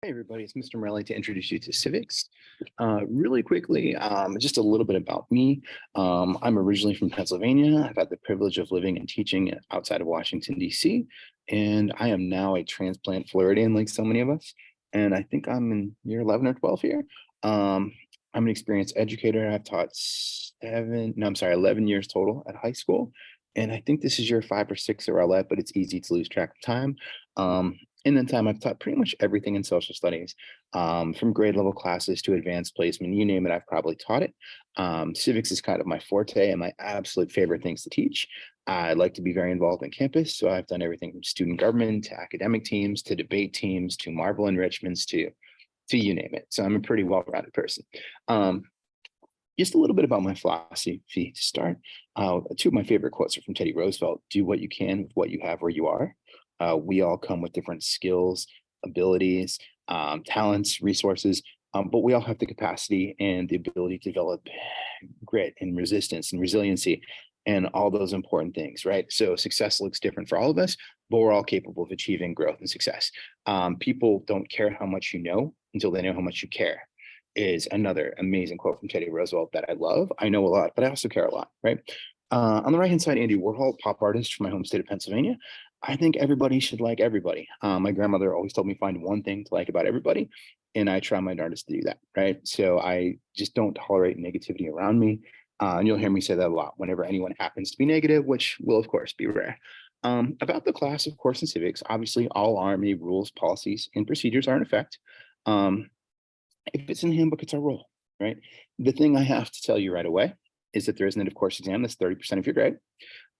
Hey everybody, it's Mr. Morelli to introduce you to Civics. Really quickly, just a little bit about me. I'm originally from Pennsylvania. I've had the privilege of living and teaching outside of Washington, D.C., and I am now a transplant Floridian like so many of us. And I think I'm in year 11 or 12 here. I'm an experienced educator. I've taught 11 years total at high school. And I think this is year 5 or 6 at Rowlett, but it's easy to lose track of time. In that time, I've taught pretty much everything in social studies, from grade level classes to advanced placement, you name it, I've probably taught it. Civics is kind of my forte and my absolute favorite things to teach. I like to be very involved in campus, so I've done everything from student government to academic teams to debate teams to Marvel enrichments to you name it. So I'm a pretty well-rounded person. Um, just a little bit about my philosophy to start. Two of my favorite quotes are from Teddy Roosevelt: "Do what you can with what you have where you are." We all come with different skills, abilities, talents, resources, but we all have the capacity and the ability to develop grit and resistance and resiliency and all those important things, right? So success looks different for all of us, but we're all capable of achieving growth and success. People don't care how much you know until they know how much you care, is another amazing quote from Teddy Roosevelt that I love. I know a lot, but I also care a lot, right? On the right hand side, Andy Warhol, pop artist from my home state of Pennsylvania. I think everybody should like everybody. My grandmother always told me find one thing to like about everybody, and I try my darndest to do that, right? So I just don't tolerate negativity around me. And you'll hear me say that a lot whenever anyone happens to be negative, which will, of course, be rare. About the class, of course, in civics, obviously, all Army rules, policies, and procedures are in effect. Um, if it's in the handbook, it's our role, right? The thing I have to tell you right away is that there is an end of course exam that's 30% of your grade.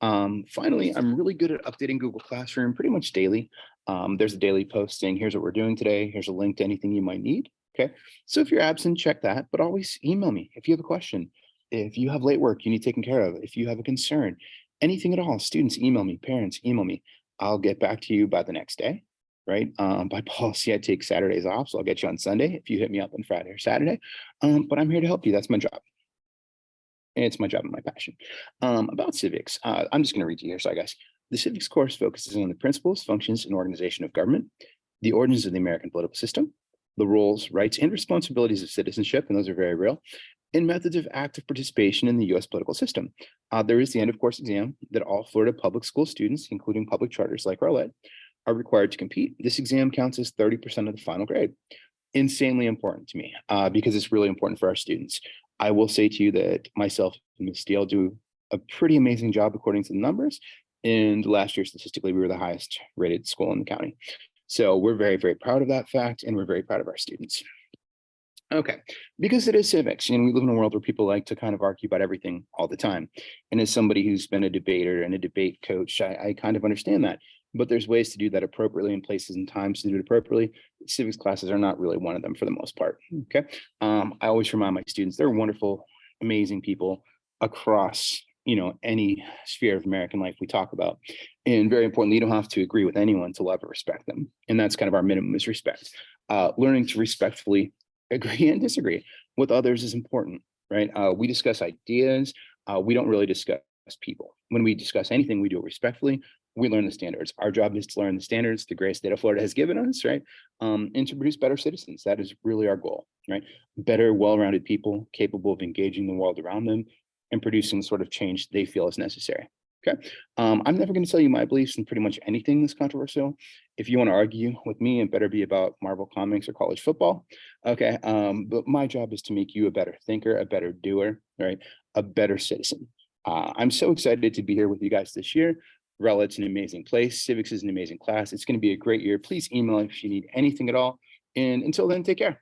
Finally, I'm really good at updating Google Classroom pretty much daily. There's a daily post saying, here's what we're doing today. Here's a link to anything you might need. Okay. So if you're absent, check that, but always email me if you have a question, if you have late work you need taken care of, if you have a concern, anything at all. Students, email me, parents, email me. I'll get back to you by the next day. Right. By policy, I take Saturdays off. So I'll get you on Sunday if you hit me up on Friday or Saturday. But I'm here to help you. That's my job. It's my job and my passion. About civics, I'm just going to read you here. So I guess the civics course focuses on the principles, functions, and organization of government, the origins of the American political system, the roles, rights, and responsibilities of citizenship, and those are very real, and methods of active participation in the U.S. political system. There is the end of course exam that all Florida public school students, including public charters like Rowlett, are required to compete. This exam counts as 30% of the final grade. Insanely important to me because it's really important for our students. I will say to you that myself and Ms. Steele do a pretty amazing job according to the numbers. And last year, statistically, we were the highest rated school in the county. So we're very, very proud of that fact, and we're very proud of our students. Okay, because it is civics, and we live in a world where people like to kind of argue about everything all the time. And as somebody who's been a debater and a debate coach, I kind of understand that. But there's ways to do that appropriately and places and times to do it appropriately. Civics classes are not really one of them for the most part. Okay. I always remind my students they're wonderful, amazing people across, any sphere of American life we talk about. And very importantly, you don't have to agree with anyone to love or respect them. And that's kind of our minimum is respect. Learning to respectfully agree and disagree with others is important, right? We discuss ideas. We don't really discuss people. When we discuss anything, we do it respectfully. We learn the standards. Our job is to learn the standards the great state of Florida has given us, right? And to produce better citizens. That is really our goal, right? Better, well-rounded people capable of engaging the world around them and producing the sort of change they feel is necessary. Okay. I'm never going to tell you my beliefs in pretty much anything that's controversial. If you want to argue with me, it better be about Marvel comics or college football. Okay. But my job is to make you a better thinker, a better doer, right? A better citizen. I'm so excited to be here with you guys this year. It's an amazing place. Civics is an amazing class. It's going to be a great year. Please email if you need anything at all. And until then, take care.